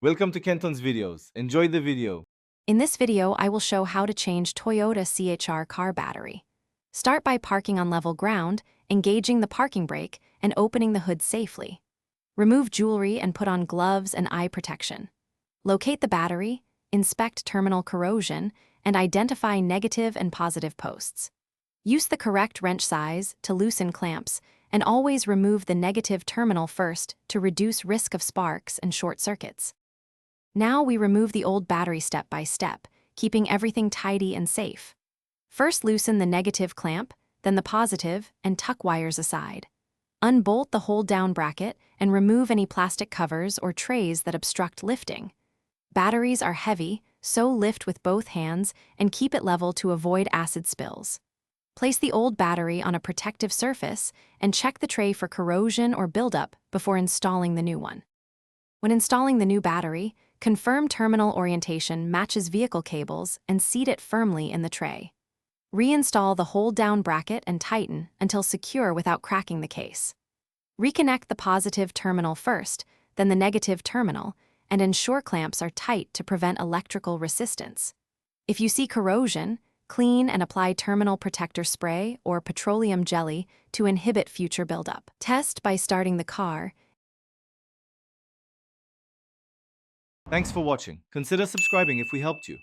Welcome to Kenton's videos. Enjoy the video. In this video, I will show how to change Toyota CHR car battery. Start by parking on level ground, engaging the parking brake, and opening the hood safely. Remove jewelry and put on gloves and eye protection. Locate the battery, inspect terminal corrosion, and identify negative and positive posts. Use the correct wrench size to loosen clamps, and always remove the negative terminal first to reduce risk of sparks and short circuits. Now we remove the old battery step by step, keeping everything tidy and safe. First loosen the negative clamp, then the positive, and tuck wires aside. Unbolt the hold-down bracket and remove any plastic covers or trays that obstruct lifting. Batteries are heavy, so lift with both hands and keep it level to avoid acid spills. Place the old battery on a protective surface and check the tray for corrosion or buildup before installing the new one. When installing the new battery, confirm terminal orientation matches vehicle cables and seat it firmly in the tray. Reinstall the hold-down bracket and tighten until secure without cracking the case. Reconnect the positive terminal first, then the negative terminal, and ensure clamps are tight to prevent electrical resistance. If you see corrosion, clean and apply terminal protector spray or petroleum jelly to inhibit future buildup. Test by starting the car. Thanks for watching. Consider subscribing if we helped you.